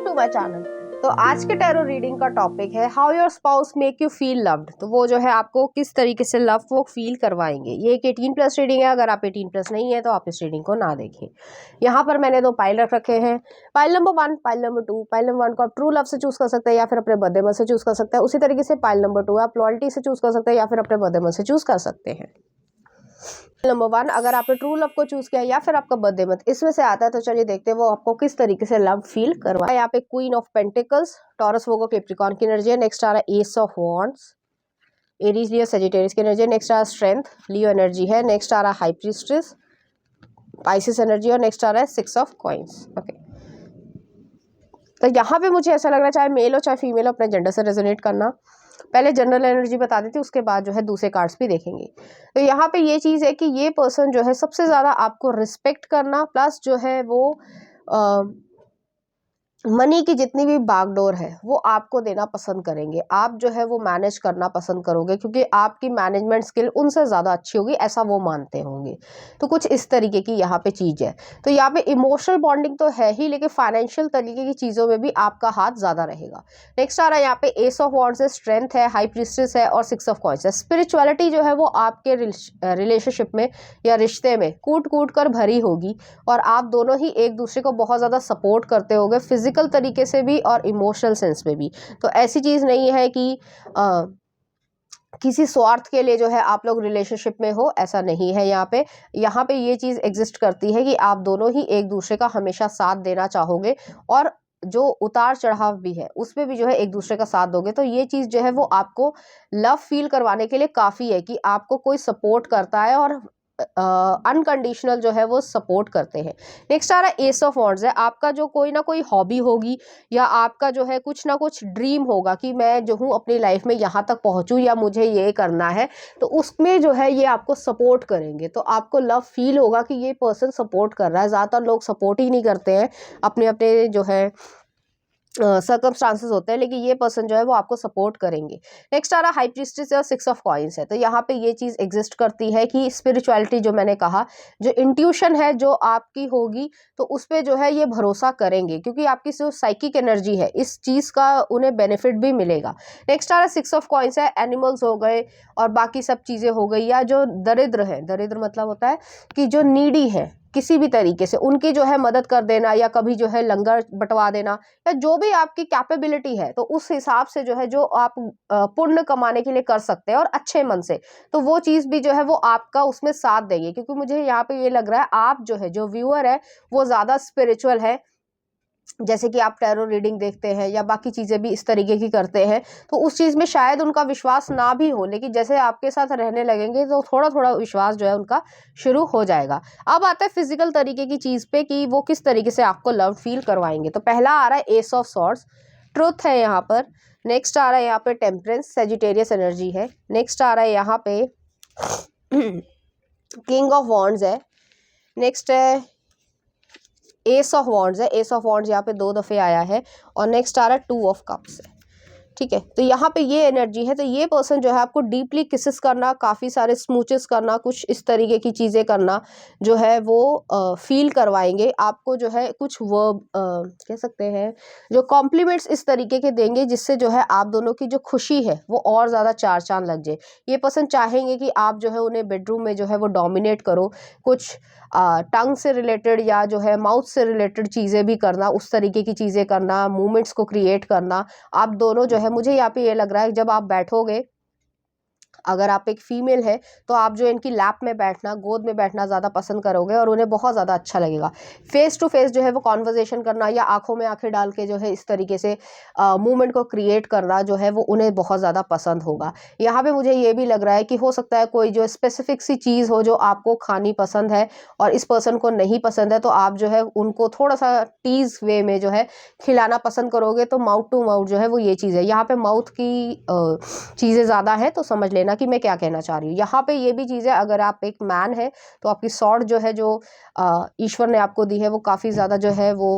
To my channel. तो आज के टैरो रीडिंग का टॉपिक है how your spouse make you feel loved. तो वो जो है आपको किस तरीके से लव वो फील करवाएंगे। ये एक 18+ रीडिंग है। अगर आप 18+ नहीं है तो आप इस रीडिंग को ना देखें। यहाँ पर मैंने 2 पाइल रख रखे हैं। Pile number 1, pile number 2। Pile number 1 को आप ट्रू लव से चूज कर सकते हैं या फिर अपने बर्थडे मंथ से चूज कर सकते हैं। उसी तरीके से पाइल नंबर 2 आप लॉयल्टी से चूज कर सकते हैं या फिर अपने बर्थडे मंथ से चूज कर सकते हैं। नंबर 1 अगर आपने ट्रू लव को चूज किया या फिर आपका बर्थडे मंथ इसमें से आता है तो चलिए देखते हैं वो आपको किस तरीके से लव फील करवाए। यहाँ पे queen of pentacles, Taurus, Virgo, Capricorn की एनर्जी है। नेक्स्ट आ रहा है ace of wands, Aries, Leo, Sagittarius की एनर्जी है। नेक्स्ट आ रहा है स्ट्रेंथ, लियो एनर्जी है। नेक्स्ट आ रहा है हाई प्रीस्ट्रेस, पाइसिस एनर्जी। और नेक्स्ट आ रहा है 6 ऑफ कॉइंस। ओके, तो यहाँ पे मुझे ऐसा लग रहा है चाहे मेल हो चाहे फीमेल हो, अपने जेंडर से रेजोनेट करना। पहले जनरल एनर्जी बता देती हूँ, उसके बाद जो है दूसरे कार्ड्स भी देखेंगे। तो यहाँ पे ये चीज़ है कि ये पर्सन जो है सबसे ज़्यादा आपको रिस्पेक्ट करना, प्लस जो है वो मनी की जितनी भी बागडोर है वो आपको देना पसंद करेंगे। आप जो है वो मैनेज करना पसंद करोगे क्योंकि आपकी मैनेजमेंट स्किल उनसे ज़्यादा अच्छी होगी, ऐसा वो मानते होंगे। तो कुछ इस तरीके की यहाँ पे चीज़ है। तो यहाँ पे इमोशनल बॉन्डिंग तो है ही, लेकिन फाइनेंशियल तरीके की चीज़ों में भी आपका हाथ ज़्यादा रहेगा। नेक्स्ट आ रहा है यहाँ पे एस ऑफ वॉन्ड्स है, स्ट्रेंथ है, हाई प्रीस्टेस है और 6 ऑफ कॉइंस है। स्पिरिचुअलिटी जो है वो आपके रिलेशनशिप में या रिश्ते में कूट कूट कर भरी होगी और आप दोनों ही एक दूसरे को बहुत ज़्यादा सपोर्ट करते होगे, फिजिकल तरीके से भी और इमोशनल सेंस में भी। तो ऐसी चीज़ नहीं है कि किसी स्वार्थ के लिए जो है आप लोग रिलेशनशिप में हो, ऐसा नहीं है। यहाँ पे ये चीज़ एग्जिस्ट करती है कि आप दोनों ही एक दूसरे का हमेशा साथ देना चाहोगे और जो उतार चढ़ाव भी है उसमें भी जो है एक दूसरे का साथ दोगे। तो ये चीज़ जो है वो आपको लव फील करवाने के लिए काफ़ी है कि आपको कोई सपोर्ट करता है और अनकंडीशनल जो है वो सपोर्ट करते हैं। नेक्स्ट आ रहा है एस ऑफ वॉन्ड्स है। आपका जो कोई ना कोई हॉबी होगी या आपका जो है कुछ ना कुछ ड्रीम होगा कि मैं जो हूँ अपनी लाइफ में यहाँ तक पहुँचूँ या मुझे ये करना है, तो उसमें जो है ये आपको सपोर्ट करेंगे। तो आपको लव फील होगा कि ये पर्सन सपोर्ट कर रहा है। ज़्यादातर लोग सपोर्ट ही नहीं करते हैं, अपने अपने जो है सर्कमस्टांसेस होते हैं, लेकिन ये पर्सन जो है वो आपको सपोर्ट करेंगे। नेक्स्ट आ रहा है हाई प्रीस्टेस और 6 ऑफ कॉइंस है। तो यहाँ पे ये चीज़ एग्जिस्ट करती है कि स्पिरिचुअलिटी जो मैंने कहा, जो इंट्यूशन है जो आपकी होगी तो उस पर जो है ये भरोसा करेंगे क्योंकि आपकी जो साइकिक एनर्जी है इस चीज़ का उन्हें बेनिफिट भी मिलेगा। नेक्स्ट आ रहा है 6 ऑफ कॉइंस है। एनिमल्स हो गए और बाकी सब चीज़ें हो गई, या जो दरिद्र है, दरिद्र मतलब होता है कि जो नीडी है किसी भी तरीके से उनकी जो है मदद कर देना, या कभी जो है लंगर बंटवा देना, या जो भी आपकी कैपेबिलिटी है तो उस हिसाब से जो है जो आप पुण्य कमाने के लिए कर सकते हैं और अच्छे मन से, तो वो चीज़ भी जो है वो आपका उसमें साथ देंगे। क्योंकि मुझे यहाँ पे ये लग रहा है आप जो है जो व्यूअर है वो ज़्यादा स्पिरिचुअल है, जैसे कि आप टैरो रीडिंग देखते हैं या बाकी चीज़ें भी इस तरीके की करते हैं, तो उस चीज़ में शायद उनका विश्वास ना भी हो, लेकिन जैसे आपके साथ रहने लगेंगे तो थोड़ा थोड़ा विश्वास जो है उनका शुरू हो जाएगा। अब आता है फिजिकल तरीके की चीज़ पे कि वो किस तरीके से आपको लव फील करवाएंगे। तो पहला आ रहा है एस ऑफ सॉर्ड्स, ट्रुथ है यहाँ पर। नेक्स्ट आ रहा है यहाँ पे टेम्परेंस, सेजिटेरियस एनर्जी है। नेक्स्ट आ रहा है यहाँ पे किंग ऑफ वॉन्ड्स है। नेक्स्ट है एस ऑफ वॉन्ड्स है। एस ऑफ वॉन्ड्स यहाँ पे 2 दफ़े आया है। और नेक्स्ट आ रहा है 2 ऑफ कप्स है। ठीक है, तो यहाँ पे ये एनर्जी है। तो ये पर्सन जो है आपको डीपली किसेस करना, काफ़ी सारे स्मूचेस करना, कुछ इस तरीके की चीज़ें करना जो है वो फील करवाएंगे आपको। जो है कुछ वर्ब कह सकते हैं जो कॉम्प्लीमेंट्स इस तरीके के देंगे जिससे जो है आप दोनों की जो खुशी है वो और ज़्यादा 4 चांद लग जाए। ये पर्सन चाहेंगे कि आप जो है उन्हें बेडरूम में जो है वो डोमिनेट करो, कुछ टंग से रिलेटेड या जो है माउथ से रिलेटेड चीज़ें भी करना, उस तरीके की चीज़ें करना, मूवमेंट्स को क्रिएट करना। आप दोनों जो है, मुझे यहाँ पे ये लग रहा है जब आप बैठोगे, अगर आप एक फीमेल है तो आप जो इनकी लैप में बैठना, गोद में बैठना ज़्यादा पसंद करोगे और उन्हें बहुत ज़्यादा अच्छा लगेगा। फेस टू फेस जो है वो कॉन्वर्जेशन करना या आंखों में आंखें डाल के जो है इस तरीके से मूवमेंट को क्रिएट करना जो है वो उन्हें बहुत ज़्यादा पसंद होगा। यहाँ पे मुझे ये भी लग रहा है कि हो सकता है कोई जो स्पेसिफिक सी चीज़ हो जो आपको खानी पसंद है और इस पर्सन को नहीं पसंद है, तो आप जो है उनको थोड़ा सा टीज वे में जो है खिलाना पसंद करोगे। तो माउथ टू माउथ जो है वो ये चीज़ है। यहाँ पे माउथ की चीज़ें ज़्यादा है, तो समझ लेना कि मैं क्या कहना चाह रही हूँ। यहाँ पे ये भी चीज़ है, अगर आप एक मैन है तो आपकी सॉर्ड जो है जो ईश्वर ने आपको दी है वो काफ़ी ज़्यादा जो है वो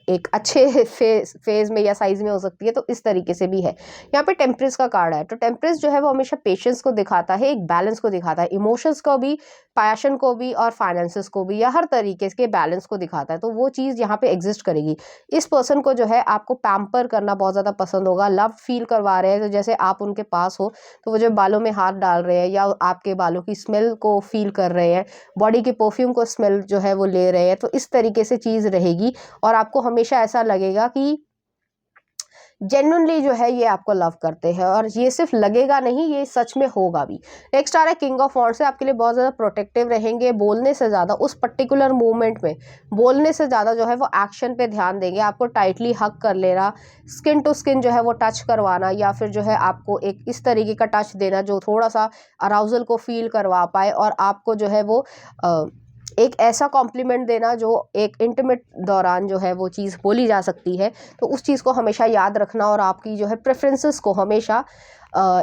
एक अच्छे फेज में या साइज में हो सकती है, तो इस तरीके से भी है। यहाँ पे टेम्परेस का कार्ड है, तो टेम्परेस जो है वो हमेशा पेशेंस को दिखाता है, एक बैलेंस को दिखाता है, इमोशंस को भी, पैशन को भी और फाइनेंसेस को भी, या हर तरीके के बैलेंस को दिखाता है। तो वो चीज़ यहाँ पे एग्जिस्ट करेगी। इस पर्सन को जो है आपको पैम्पर करना बहुत ज़्यादा पसंद होगा, लव फील करवा रहे हैं, तो जैसे आप उनके पास हो तो वो जो बालों में हाथ डाल रहे हैं या आपके बालों की स्मेल को फील कर रहे हैं, बॉडी के परफ्यूम को स्मेल जो है वो ले रहे हैं, तो इस तरीके से चीज़ रहेगी। और आपको हमेशा ऐसा लगेगा कि जेन्युइनली जो है ये आपको लव करते हैं, और ये सिर्फ लगेगा नहीं, ये सच में होगा भी। नेक्स्ट आ रहा है किंग ऑफ वॉन्ड्स से, आपके लिए बहुत ज़्यादा प्रोटेक्टिव रहेंगे, बोलने से ज़्यादा उस पर्टिकुलर मोमेंट में बोलने से ज़्यादा जो है वो एक्शन पे ध्यान देंगे। आपको टाइटली हग कर लेना, स्किन टू स्किन जो है वो टच करवाना, या फिर जो है आपको एक इस तरीके का टच देना जो थोड़ा सा अराउजल को फील करवा पाए, और आपको जो है वो एक ऐसा कॉम्प्लीमेंट देना जो एक इंटीमेट दौरान जो है वो चीज़ बोली जा सकती है। तो उस चीज़ को हमेशा याद रखना, और आपकी जो है प्रेफरेंसेस को हमेशा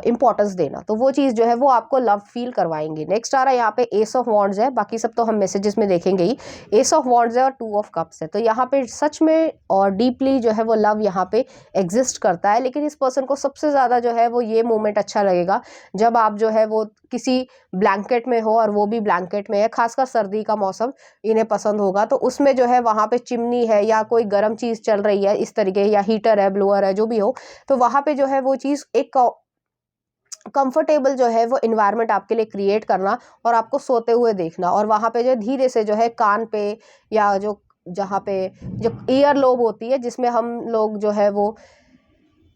इम्पोर्टेंस देना, तो वो चीज़ जो है वो आपको लव फील करवाएंगे। नेक्स्ट आ रहा है यहाँ पे एस ऑफ वॉन्ड्स है, बाकी सब तो हम मैसेजेस में देखेंगे ही। एस ऑफ वॉन्ड्स है और टू ऑफ कप्स है, तो यहाँ पे सच में और डीपली जो है वो लव यहाँ पे एग्जिस्ट करता है। लेकिन इस पर्सन को सबसे ज़्यादा जो है वो ये मोमेंट अच्छा लगेगा जब आप जो है वो किसी ब्लैंकेट में हो, और वो भी ब्लैंकेट में है, खासकर सर्दी का मौसम इन्हें पसंद होगा, तो उसमें जो है वहाँ पे चिमनी है या कोई गर्म चीज़ चल रही है इस तरीके, या हीटर है, ब्लोअर है, जो भी हो, तो वहाँ पे जो है वो चीज़ एक कंफर्टेबल जो है वो इन्वायरमेंट आपके लिए क्रिएट करना, और आपको सोते हुए देखना, और वहाँ पे जो धीरे से जो है कान पे, या जो जहाँ पे जो ईयर लोब होती है जिसमें हम लोग जो है वो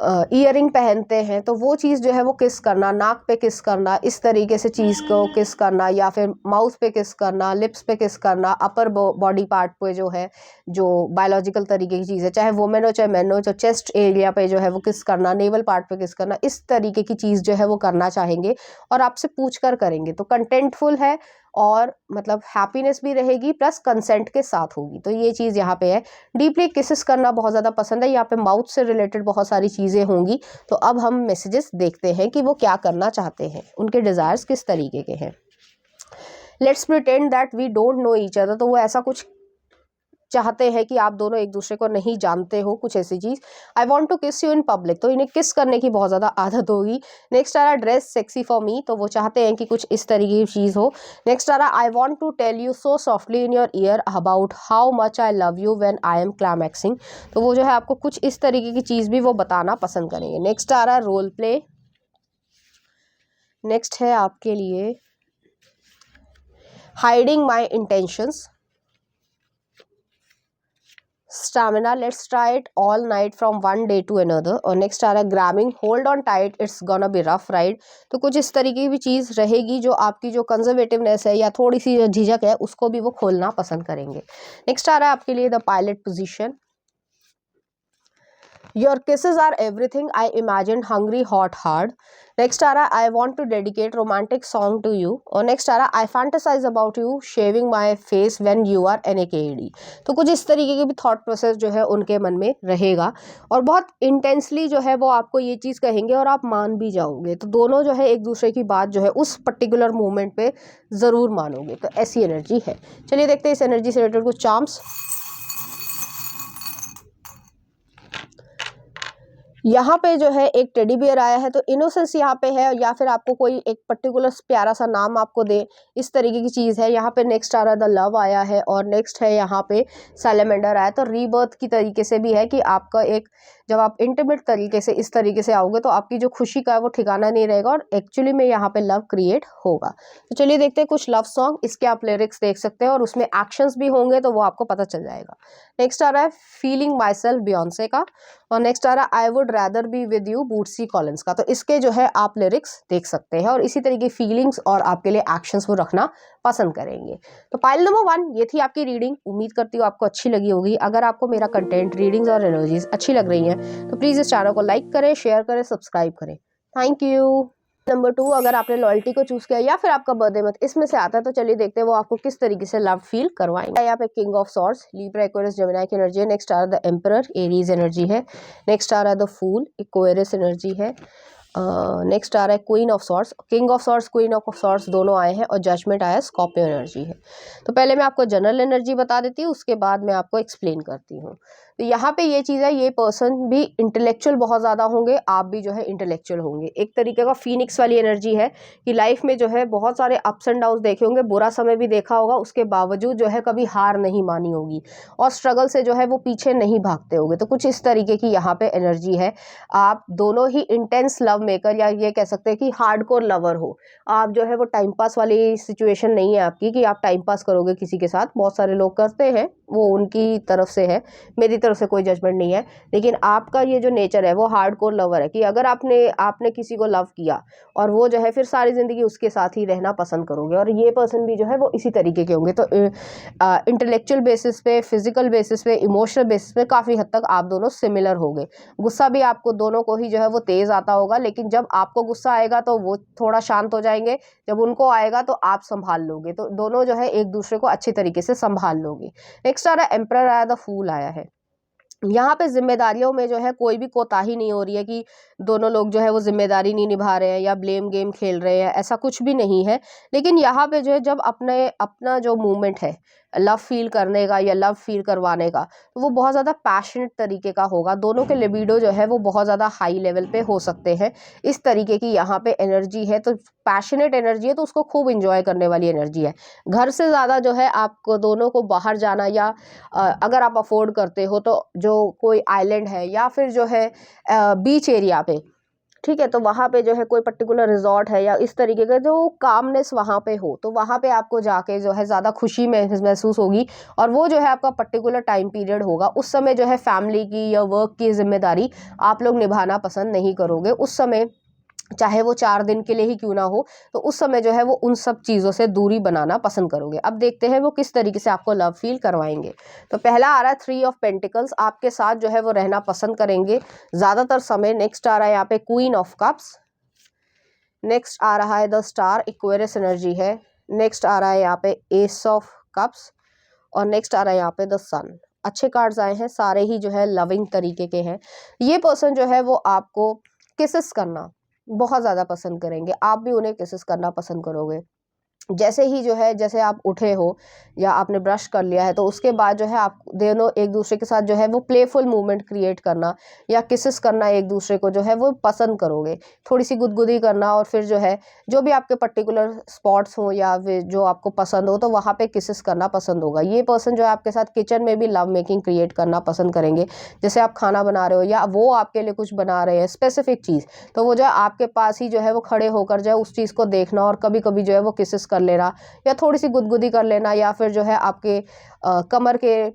ईयरिंग पहनते हैं, तो वो चीज़ जो है वो किस करना, नाक पे किस करना, इस तरीके से चीज़ को किस करना, या फिर माउथ पे किस करना, लिप्स पे किस करना, अपर बॉडी पार्ट पे जो है, जो बायोलॉजिकल तरीके की चीज़ है, चाहे वुमेन हो चाहे मैन हो, तो चेस्ट एरिया पे जो है वो किस करना, नेवल पार्ट पे किस करना, इस तरीके की चीज़ जो है वो करना चाहेंगे, और आपसे पूछ कर करेंगे। तो कंटेंटफुल है, और मतलब हैप्पीनेस भी रहेगी, प्लस कंसेंट के साथ होगी, तो ये चीज़ यहाँ पे है। डीपली किसेस करना बहुत ज़्यादा पसंद है, यहाँ पे माउथ से रिलेटेड बहुत सारी चीज़ें होंगी। तो अब हम मैसेजेस देखते हैं कि वो क्या करना चाहते हैं, उनके डिज़ायर्स किस तरीके के हैं। Let's pretend that we don't know each other, तो वो ऐसा कुछ चाहते हैं कि आप दोनों एक दूसरे को नहीं जानते हो, कुछ ऐसी चीज़। आई वॉन्ट टू किस यू इन पब्लिक, तो इन्हें किस करने की बहुत ज़्यादा आदत होगी। नेक्स्ट आ रहा है ड्रेस सेक्सी फॉर मी, तो वो चाहते हैं कि कुछ इस तरीके की चीज़ हो। नेक्स्ट आ रहा है I want to tell you so softly in your ear about how much I love you when I am climaxing, तो वो जो है आपको कुछ इस तरीके की चीज़ भी वो बताना पसंद करेंगे। नेक्स्ट आ रहा है रोल प्ले। नेक्स्ट है आपके लिए hiding my intentions. Stamina, let's try it all night from one day to another. और नेक्स्ट आ रहा है grabbing hold on tight, it's gonna be rough ride, तो कुछ इस तरीके की भी चीज़ रहेगी जो आपकी जो कंजर्वेटिवनेस है या थोड़ी सी झिझक है उसको भी वो खोलना पसंद करेंगे। नेक्स्ट आ रहा है आपके लिए the pilot position. Your kisses are everything I imagine hungry hot hard. Next आ रहा है I want to dedicate romantic song to you. और नेक्स्ट आ रहा है I fantasize about you shaving my face when you are NAKED, तो कुछ इस तरीके के भी थॉट प्रोसेस जो है उनके मन में रहेगा, और बहुत इंटेंसली जो है वो आपको ये चीज़ कहेंगे और आप मान भी जाओगे। तो दोनों जो है एक दूसरे की बात जो है उस पर्टिकुलर मोमेंट पे ज़रूर मानोगे, तो ऐसी एनर्जी है। चलिए देखते हैं इस एनर्जी से रिलेटेड कुछ चार्म्स। यहाँ पे जो है एक टेडी बियर आया है, तो इनोसेंस यहाँ पे है, या फिर आपको कोई एक पर्टिकुलर प्यारा सा नाम आपको दे, इस तरीके की चीज़ है। यहाँ पे नेक्स्ट आ रहा है द लव आया है, और नेक्स्ट है यहाँ पे सैलेमेंडर आया, तो रीबर्थ की तरीके से भी है कि आपका एक जब आप इंटीमेट तरीके से इस तरीके से आओगे तो आपकी जो खुशी का है वो ठिकाना नहीं रहेगा, और एक्चुअली में यहाँ पे लव क्रिएट होगा। तो चलिए देखते हैं कुछ लव सॉन्ग, इसके आप लिरिक्स देख सकते हैं और उसमें एक्शंस भी होंगे तो वो आपको पता चल जाएगा। नेक्स्ट आ रहा है फीलिंग माई सेल्फ बियॉन्से का, और नेक्स्ट आ रहा है I would rather be with you Bootsy Collins का, तो इसके जो है आप लिरिक्स देख सकते हैं, और इसी तरीके फीलिंग्स और आपके लिए एक्शंस वो रखना पसंद करेंगे। तो पाइल नंबर 1 ये थी आपकी रीडिंग, उम्मीद करती हूँ आपको अच्छी लगी होगी। अगर आपको मेरा कंटेंट, रीडिंग्स और एनर्जीज अच्छी लग रही हैं तो प्लीज़ इस चैनल को लाइक करें, शेयर करें, सब्सक्राइब करें। Thank you. नंबर 2, अगर आपने लॉयल्टी को चूज किया या फिर आपका बर्थडे मंथ इसमें से आता है तो चलिए देखते हैं वो आपको किस तरीके से लव फील करवाएंगे। यहाँ पे king of swords, Libra, Aquarius, Gemini की एनर्जी है। नेक्स्ट आ रहा है द एम्परर, एरीज एनर्जी है। नेक्स्ट आ रहा है द फूल, एक्वेरियस एनर्जी है। नेक्स्ट आ रहा है queen of swords, king of swords, queen of swords दोनों आए हैं और जजमेंट आया, स्कॉर्पियो एनर्जी है। तो पहले मैं आपको जनरल एनर्जी बता देती हूँ, उसके बाद मैं आपको एक्सप्लेन करती हूँ। तो यहाँ पे ये चीज़ है, ये पर्सन भी इंटेलेक्चुअल बहुत ज़्यादा होंगे, आप भी जो है इंटेलेक्चुअल होंगे। एक तरीके का फीनिक्स वाली एनर्जी है कि लाइफ में जो है बहुत सारे अप्स एंड डाउन्स देखे होंगे, बुरा समय भी देखा होगा, उसके बावजूद जो है कभी हार नहीं मानी होगी और स्ट्रगल से जो है वो पीछे नहीं भागते होंगे। तो कुछ इस तरीके की यहाँ पे एनर्जी है। आप दोनों ही इंटेंस लव मेकर, या ये कह सकते हैं कि हार्डकोर लवर हो। आप जो है वो टाइम पास वाली सिचुएशन नहीं है आपकी कि आप टाइम पास करोगे किसी के साथ, बहुत सारे लोग करते हैं, वो उनकी तरफ से है, मेरी तरफ से कोई जजमेंट नहीं है। लेकिन आपका ये जो नेचर है वो हार्डकोर लवर है कि अगर आपने किसी को लव किया और वो जो है फिर सारी ज़िंदगी उसके साथ ही रहना पसंद करोगे, और ये पर्सन भी जो है वो इसी तरीके के होंगे। तो इंटेलेक्चुअल बेसिस पे, फिजिकल बेसिस पे, इमोशनल बेसिस पे काफ़ी हद तक आप दोनों सिमिलर होंगे। गुस्सा भी आपको दोनों को ही जो है वो तेज़ आता होगा, लेकिन जब आपको गुस्सा आएगा तो वो थोड़ा शांत हो जाएंगे, जब उनको आएगा तो आप संभाल लोगे। तो दोनों जो है एक दूसरे को अच्छी तरीके से संभाल लोगे। नेक्स्ट आ रहा है एम्परर आया, द फूल आया है। यहाँ पे जिम्मेदारियों में जो है कोई भी कोताही नहीं हो रही है कि दोनों लोग जो है वो जिम्मेदारी नहीं निभा रहे हैं या ब्लेम गेम खेल रहे हैं, ऐसा कुछ भी नहीं है। लेकिन यहाँ पे जो है जब अपना जो मूवमेंट है लव फील करने का या लव फील करवाने का, तो वो बहुत ज़्यादा पैशनेट तरीके का होगा। दोनों के लिबिडो जो है वो बहुत ज़्यादा हाई लेवल पे हो सकते हैं, इस तरीके की यहाँ पे एनर्जी है। तो पैशनेट एनर्जी है, तो उसको खूब इंजॉय करने वाली एनर्जी है। घर से ज़्यादा जो है आपको दोनों को बाहर जाना, या अगर आप अफोर्ड करते हो तो जो कोई आइलैंड है या फिर जो है बीच एरिया पे, ठीक है, तो वहाँ पे जो है कोई पर्टिकुलर रिजॉर्ट है या इस तरीके का जो कामनेस वहाँ पे हो, तो वहाँ पे आपको जाके जो है ज़्यादा खुशी महसूस होगी। और वो जो है आपका पर्टिकुलर टाइम पीरियड होगा, उस समय जो है फैमिली की या वर्क की जिम्मेदारी आप लोग निभाना पसंद नहीं करोगे। उस समय चाहे वो 4 दिन के लिए ही क्यों ना हो, तो उस समय जो है वो उन सब चीज़ों से दूरी बनाना पसंद करोगे। अब देखते हैं वो किस तरीके से आपको लव फील करवाएंगे। तो पहला आ रहा है 3 ऑफ पेंटिकल्स, आपके साथ जो है वो रहना पसंद करेंगे ज़्यादातर समय। नेक्स्ट आ रहा है यहाँ पे क्वीन ऑफ कप्स। नेक्स्ट आ रहा है द स्टार, इक्वेरियस एनर्जी है। नेक्स्ट आ रहा है यहाँ पे एस ऑफ कप्स, और नेक्स्ट आ रहा है यहाँ पे द सन। अच्छे कार्ड्स आए हैं, सारे ही जो है लविंग तरीके के हैं। ये पर्सन जो है वो आपको किसेस करना बहुत ज़्यादा पसंद करेंगे, आप भी उन्हें किसेस करना पसंद करोगे। जैसे ही जो है, जैसे आप उठे हो या आपने ब्रश कर लिया है, तो उसके बाद जो है आप दोनों एक दूसरे के साथ जो है वो प्लेफुल मूवमेंट क्रिएट करना या किसेस करना एक दूसरे को जो है वो पसंद करोगे। थोड़ी सी गुदगुदी करना, और फिर जो है जो भी आपके पर्टिकुलर स्पॉट्स हो या फिर जो आपको पसंद हो, तो वहाँ पे किसेस करना पसंद होगा। ये पर्सन जो है आपके साथ किचन में भी लव मेकिंग क्रिएट करना पसंद करेंगे। जैसे आप खाना बना रहे हो या वो आपके लिए कुछ बना रहे हैं स्पेसिफिक चीज़, तो वो जो है आपके पास ही जो है वो खड़े होकर जो है उस चीज़ को देखना, और कभी कभी जो है वो किसेस कर लेना या थोड़ी सी गुदगुदी कर लेना, या फिर जो है आपके कमर के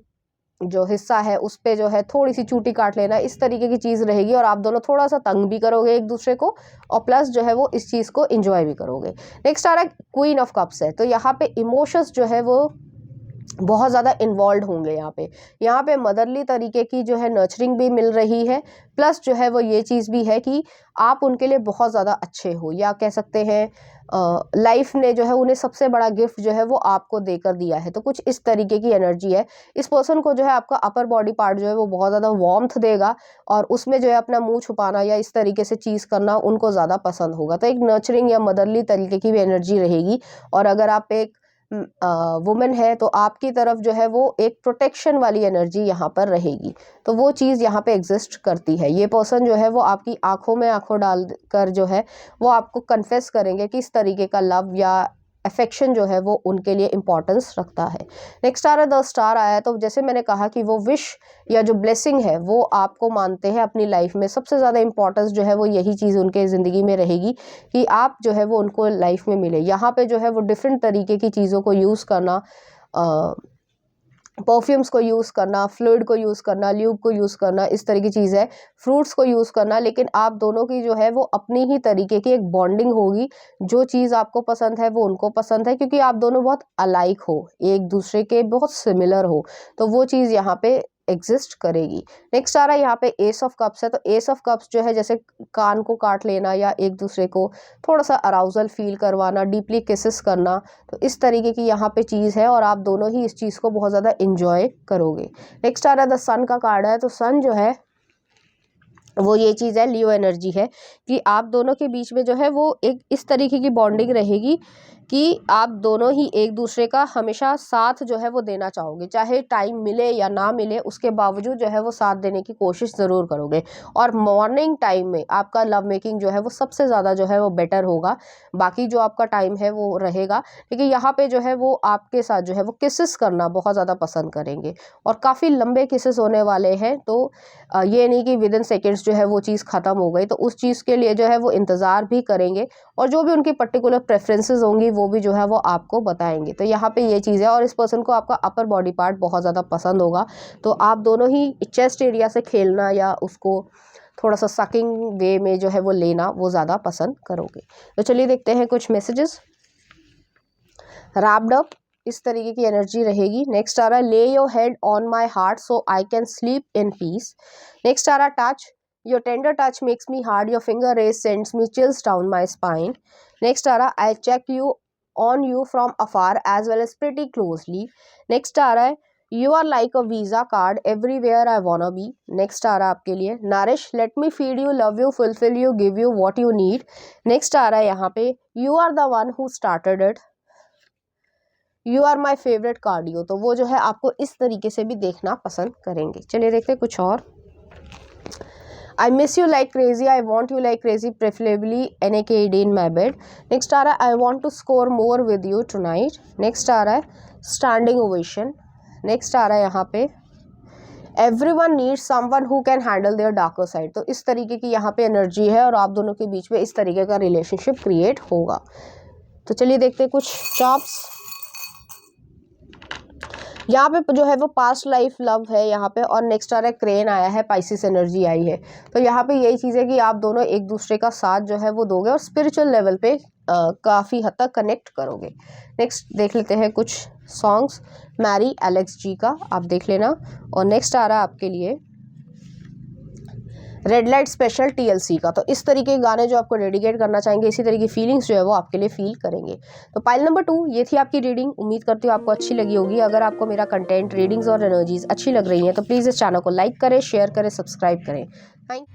जो हिस्सा है उस पे जो है थोड़ी सी चूटी काट लेना, इस तरीके की चीज़ रहेगी। और आप दोनों थोड़ा सा तंग भी करोगे एक दूसरे को, और प्लस जो है वो इस चीज़ को एंजॉय भी करोगे। नेक्स्ट आ रहा है क्वीन ऑफ कप्स है, तो यहाँ पे इमोशंस जो है वो बहुत ज़्यादा इन्वॉल्व होंगे। यहाँ पे मदरली तरीके की जो है नर्चरिंग भी मिल रही है, प्लस जो है वो ये चीज़ भी है कि आप उनके लिए बहुत ज़्यादा अच्छे हो, या कह सकते हैं लाइफ ने जो है उन्हें सबसे बड़ा गिफ्ट जो है वो आपको देकर दिया है। तो कुछ इस तरीके की एनर्जी है। इस पर्सन को जो है आपका अपर बॉडी पार्ट जो है वो बहुत ज़्यादा वार्मथ देगा, और उसमें जो है अपना मुंह छुपाना या इस तरीके से चीज़ करना उनको ज़्यादा पसंद होगा। तो एक नर्चरिंग या मदरली तरीके की भी एनर्जी रहेगी। और अगर आप एक वुमेन है, तो आपकी तरफ जो है वो एक प्रोटेक्शन वाली एनर्जी यहाँ पर रहेगी। तो वो चीज़ यहाँ पे एग्जिस्ट करती है। ये पर्सन जो है वो आपकी आंखों में आंखों डाल कर जो है वो आपको कन्फेस करेंगे कि इस तरीके का लव या अफेक्शन जो है वो उनके लिए इम्पोर्टेंस रखता है। नेक्स्ट आ रहा है द स्टार आया है, तो जैसे मैंने कहा कि वो विश या जो ब्लेसिंग है वो आपको मानते हैं अपनी लाइफ में। सबसे ज़्यादा इम्पोर्टेंस जो है वो यही चीज़ उनके ज़िंदगी में रहेगी कि आप जो है वो उनको लाइफ में मिले। यहाँ पे जो है वो डिफरेंट तरीके की चीज़ों को यूज़ करना, परफ्यूम्स को यूज़ करना, फ्लूइड को यूज़ करना, ल्यूब को यूज़ करना, इस तरह की चीज़ है। फ्रूट्स को यूज़ करना, लेकिन आप दोनों की जो है वो अपनी ही तरीके की एक बॉन्डिंग होगी। जो चीज़ आपको पसंद है वो उनको पसंद है, क्योंकि आप दोनों बहुत अलाइक हो, एक दूसरे के बहुत सिमिलर हो, तो वो चीज़ यहाँ पे एग्जिस्ट करेगी। नेक्स्ट आ रहा है यहाँ पे एस ऑफ कप्स है, तो एस ऑफ कप्स जो है जैसे कान को काट लेना या एक दूसरे को थोड़ा सा अराउजल फील करवाना, डीपली किसेस करना, तो इस तरीके की यहाँ पे चीज़ है, और आप दोनों ही इस चीज़ को बहुत ज़्यादा इंजॉय करोगे। नेक्स्ट आ रहा है द सन का कार्ड है, तो सन जो है वो ये चीज़ है, लियो एनर्जी है कि आप दोनों के बीच में जो है वो एक इस तरीके की बॉन्डिंग रहेगी कि आप दोनों ही एक दूसरे का हमेशा साथ जो है वो देना चाहोगे, चाहे टाइम मिले या ना मिले, उसके बावजूद जो है वो साथ देने की कोशिश ज़रूर करोगे। और मॉर्निंग टाइम में आपका लव मेकिंग जो है वो सबसे ज़्यादा जो है वो बेटर होगा। बाकी जो आपका टाइम है वो रहेगा, लेकिन यहाँ पे जो है वो आपके साथ जो है वो किसेस करना बहुत ज़्यादा पसंद करेंगे और काफ़ी लंबे किसेस होने वाले हैं। तो ये नहीं कि विद इन सेकेंड्स जो है वो चीज़ ख़त्म हो गई, तो उस चीज़ के लिए जो है वो इंतज़ार भी करेंगे और जो भी उनकी पर्टिकुलर प्रेफरेंसेस होंगी वो भी जो है वो आपको बताएंगे। तो यहाँ पे ये चीज़ है, और इस पर्सन को आपका अपर बॉडी पार्ट बहुत ज़्यादा पसंद होगा, तो आप दोनों ही चेस्ट एरिया से खेलना या उसको थोड़ा सा सकिंग वे में जो है वो लेना वो ज़्यादा पसंद करोगे। तो चलिए देखते हैं कुछ मैसेजेस। रैप्ड अप, इस तरीके की एनर्जी रहेगी। नेक्स्ट आ रहा है lay your head on my heart so I can sleep in peace. Next आ रहा है touch, your tender touch makes me hard, your finger rays sends me chills down my spine. Next आ रहा है I check you on you from afar as well as pretty closely. Next आ रहा है you are like a Visa card everywhere I wanna be. Next आ रहा है आपके लिए nourish, let me feed you, love you, fulfil you, give you what you need. Next आ रहा है यहाँ पे you are the one who started it, you are my favourite cardio. तो वो जो है आपको इस तरीके से भी देखना पसंद करेंगे। चलिए देखते हैं कुछ और। I miss you like crazy, I want you like crazy, preferably NAKD in my bed. Next आ रहा है I want to score more with you tonight. Next आ रहा है स्टैंडिंग ओवेशन। नेक्स्ट आ रहा है यहाँ पे everyone needs someone who can handle their darker side. तो इस तरीके की यहाँ पे एनर्जी है और आप दोनों के बीच में इस तरीके का रिलेशनशिप क्रिएट होगा। तो चलिए देखते हैं कुछ चार्ट्स। यहाँ पे जो है वो पास्ट लाइफ लव है यहाँ पे, और नेक्स्ट आ रहा है क्रेन आया है, पाइसिस एनर्जी आई है। तो यहाँ पे यही चीज़ है कि आप दोनों एक दूसरे का साथ जो है वो दोगे और स्पिरिचुअल लेवल पे काफ़ी हद तक कनेक्ट करोगे। नेक्स्ट देख लेते हैं कुछ सॉन्ग्स मैरी एलेक्स जी का, आप देख लेना। और नेक्स्ट आ रहा है आपके लिए रेड लाइट स्पेशल TLC का। तो इस तरीके के गाने जो आपको डेडिकेट करना चाहेंगे, इसी तरह की फीलिंग्स जो है वो आपके लिए फील करेंगे। तो पाइल नंबर 2 ये थी आपकी रीडिंग। उम्मीद करती हूँ आपको अच्छी लगी होगी। अगर आपको मेरा कंटेंट, रीडिंग्स और एनर्जीज अच्छी लग रही हैं तो प्लीज़ इस चैनल को लाइक करें, शेयर करें, सब्सक्राइब करें। थैंक